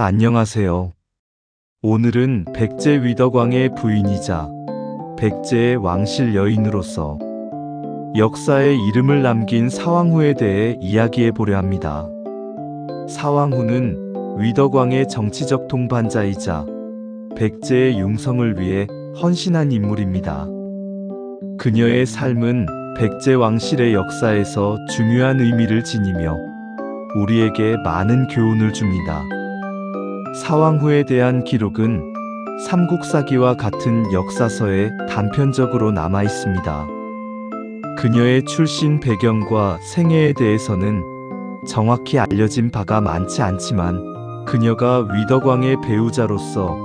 안녕하세요. 오늘은 백제 위덕왕의 부인이자 백제의 왕실 여인으로서 역사에 이름을 남긴 사왕후에 대해 이야기해 보려 합니다. 사왕후는 위덕왕의 정치적 동반자이자 백제의 융성을 위해 헌신한 인물입니다. 그녀의 삶은 백제 왕실의 역사에서 중요한 의미를 지니며 우리에게 많은 교훈을 줍니다. 사왕후에 대한 기록은 삼국사기와 같은 역사서에 단편적으로 남아 있습니다. 그녀의 출신 배경과 생애에 대해서는 정확히 알려진 바가 많지 않지만 그녀가 위덕왕의 배우자로서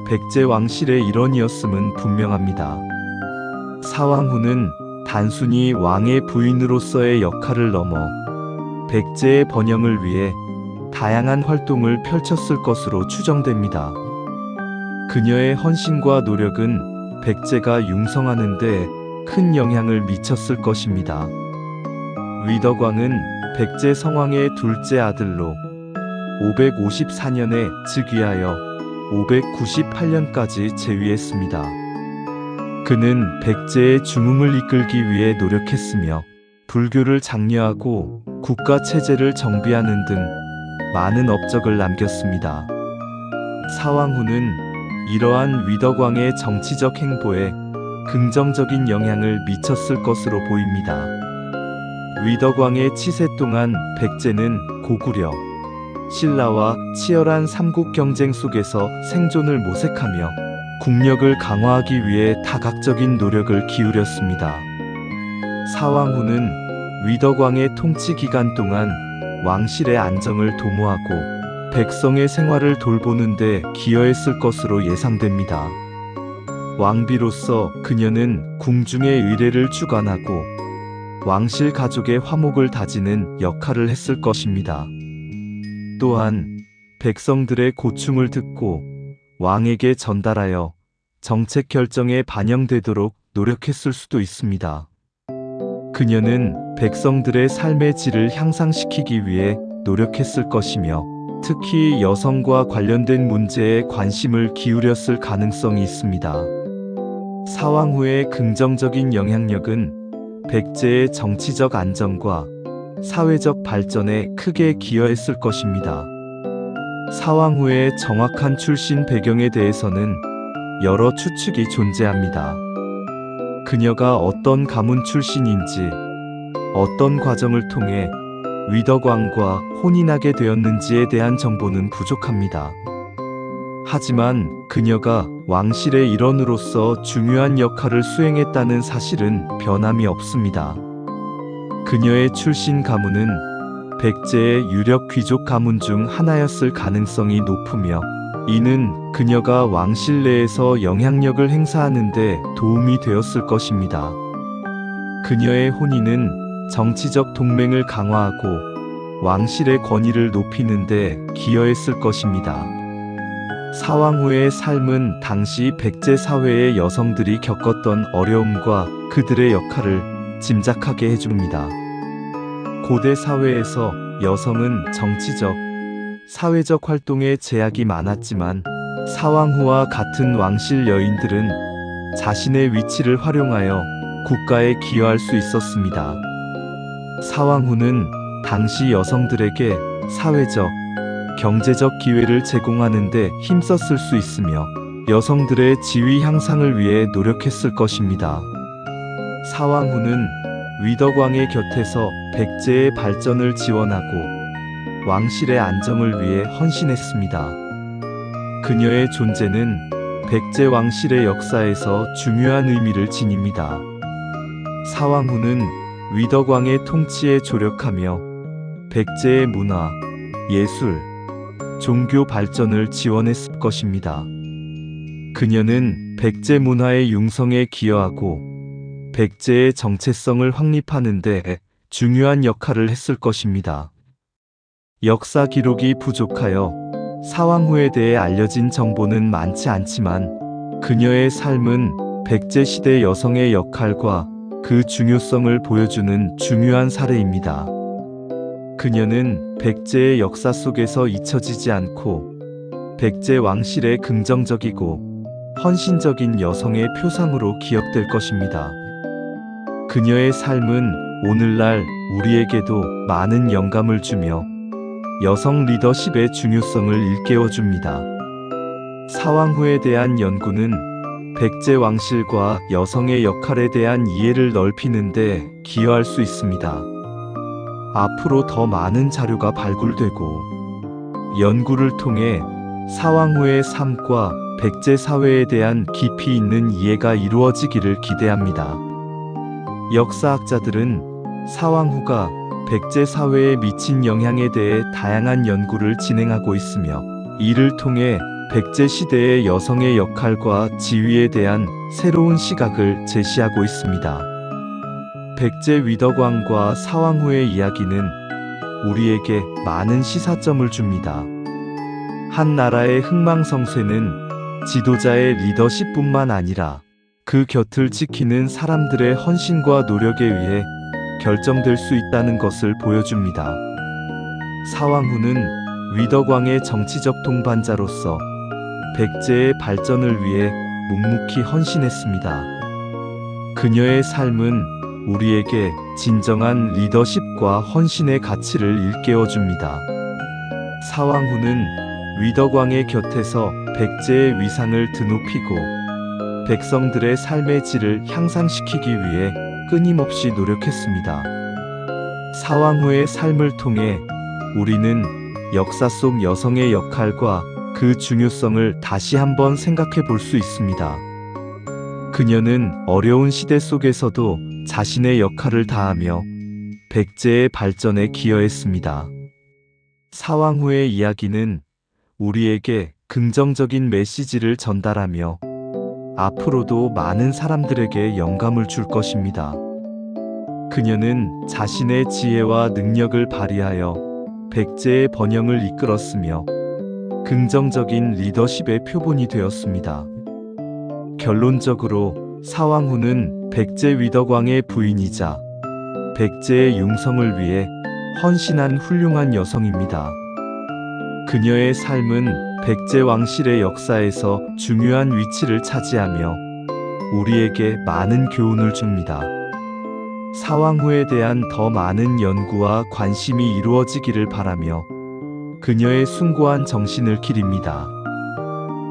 백제 왕실의 일원이었음은 분명합니다. 사왕후는 단순히 왕의 부인으로서의 역할을 넘어 백제의 번영을 위해 다양한 활동을 펼쳤을 것으로 추정됩니다. 그녀의 헌신과 노력은 백제가 융성하는 데 큰 영향을 미쳤을 것입니다. 위덕왕은 백제 성왕의 둘째 아들로 554년에 즉위하여 598년까지 재위했습니다. 그는 백제의 중흥을 이끌기 위해 노력했으며 불교를 장려하고 국가 체제를 정비하는 등 많은 업적을 남겼습니다. 사왕후는 이러한 위덕왕의 정치적 행보에 긍정적인 영향을 미쳤을 것으로 보입니다. 위덕왕의 치세 동안 백제는 고구려, 신라와 치열한 삼국 경쟁 속에서 생존을 모색하며 국력을 강화하기 위해 다각적인 노력을 기울였습니다. 사왕후는 위덕왕의 통치 기간 동안 왕실의 안정을 도모하고 백성의 생활을 돌보는 데 기여했을 것으로 예상됩니다. 왕비로서 그녀는 궁중의 의례를 주관하고 왕실 가족의 화목을 다지는 역할을 했을 것입니다. 또한 백성들의 고충을 듣고 왕에게 전달하여 정책 결정에 반영되도록 노력했을 수도 있습니다. 그녀는 백성들의 삶의 질을 향상시키기 위해 노력했을 것이며 특히 여성과 관련된 문제에 관심을 기울였을 가능성이 있습니다. 사왕후의 긍정적인 영향력은 백제의 정치적 안정과 사회적 발전에 크게 기여했을 것입니다. 사왕후의 정확한 출신 배경에 대해서는 여러 추측이 존재합니다. 그녀가 어떤 가문 출신인지, 어떤 과정을 통해 위덕왕과 혼인하게 되었는지에 대한 정보는 부족합니다. 하지만 그녀가 왕실의 일원으로서 중요한 역할을 수행했다는 사실은 변함이 없습니다. 그녀의 출신 가문은 백제의 유력 귀족 가문 중 하나였을 가능성이 높으며 이는 그녀가 왕실 내에서 영향력을 행사하는 데 도움이 되었을 것입니다. 그녀의 혼인은 정치적 동맹을 강화하고 왕실의 권위를 높이는 데 기여했을 것입니다. 사왕후의 삶은 당시 백제 사회의 여성들이 겪었던 어려움과 그들의 역할을 짐작하게 해줍니다. 고대 사회에서 여성은 정치적, 사회적 활동에 제약이 많았지만 사왕후와 같은 왕실 여인들은 자신의 위치를 활용하여 국가에 기여할 수 있었습니다. 사왕후는 당시 여성들에게 사회적, 경제적 기회를 제공하는 데 힘썼을 수 있으며 여성들의 지위 향상을 위해 노력했을 것입니다. 사왕후는 위덕왕의 곁에서 백제의 발전을 지원하고 왕실의 안정을 위해 헌신했습니다. 그녀의 존재는 백제 왕실의 역사에서 중요한 의미를 지닙니다. 사왕후는 위덕왕의 통치에 조력하며 백제의 문화, 예술, 종교 발전을 지원했을 것입니다. 그녀는 백제 문화의 융성에 기여하고 백제의 정체성을 확립하는 데 중요한 역할을 했을 것입니다. 역사 기록이 부족하여 사왕후에 대해 알려진 정보는 많지 않지만 그녀의 삶은 백제 시대 여성의 역할과 그 중요성을 보여주는 중요한 사례입니다. 그녀는 백제의 역사 속에서 잊혀지지 않고 백제 왕실의 긍정적이고 헌신적인 여성의 표상으로 기억될 것입니다. 그녀의 삶은 오늘날 우리에게도 많은 영감을 주며 여성 리더십의 중요성을 일깨워줍니다. 사왕후에 대한 연구는 백제 왕실과 여성의 역할에 대한 이해를 넓히는 데 기여할 수 있습니다. 앞으로 더 많은 자료가 발굴되고 연구를 통해 사왕후의 삶과 백제 사회에 대한 깊이 있는 이해가 이루어지기를 기대합니다. 역사학자들은 사왕후가 백제 사회에 미친 영향에 대해 다양한 연구를 진행하고 있으며 이를 통해 백제 시대의 여성의 역할과 지위에 대한 새로운 시각을 제시하고 있습니다. 백제 위덕왕과 사왕후의 이야기는 우리에게 많은 시사점을 줍니다. 한 나라의 흥망성쇠는 지도자의 리더십뿐만 아니라 그 곁을 지키는 사람들의 헌신과 노력에 의해 결정될 수 있다는 것을 보여줍니다. 사왕후는 위덕왕의 정치적 동반자로서 백제의 발전을 위해 묵묵히 헌신했습니다. 그녀의 삶은 우리에게 진정한 리더십과 헌신의 가치를 일깨워줍니다. 사왕후는 위덕왕의 곁에서 백제의 위상을 드높이고 백성들의 삶의 질을 향상시키기 위해 끊임없이 노력했습니다. 사왕후의 삶을 통해 우리는 역사 속 여성의 역할과 그 중요성을 다시 한번 생각해 볼 수 있습니다. 그녀는 어려운 시대 속에서도 자신의 역할을 다하며 백제의 발전에 기여했습니다. 사왕후의 이야기는 우리에게 긍정적인 메시지를 전달하며 앞으로도 많은 사람들에게 영감을 줄 것입니다. 그녀는 자신의 지혜와 능력을 발휘하여 백제의 번영을 이끌었으며 긍정적인 리더십의 표본이 되었습니다. 결론적으로 사왕후는 백제 위덕왕의 부인이자 백제의 융성을 위해 헌신한 훌륭한 여성입니다. 그녀의 삶은 백제 왕실의 역사에서 중요한 위치를 차지하며 우리에게 많은 교훈을 줍니다. 사왕후에 대한 더 많은 연구와 관심이 이루어지기를 바라며 그녀의 숭고한 정신을 기립니다.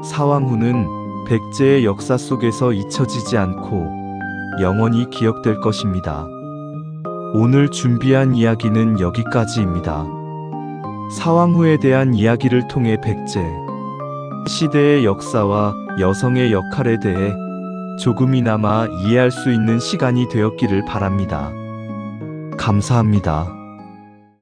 사왕후는 백제의 역사 속에서 잊혀지지 않고 영원히 기억될 것입니다. 오늘 준비한 이야기는 여기까지입니다. 사왕후에 대한 이야기를 통해 백제 시대의 역사와 여성의 역할에 대해 조금이나마 이해할 수 있는 시간이 되었기를 바랍니다. 감사합니다.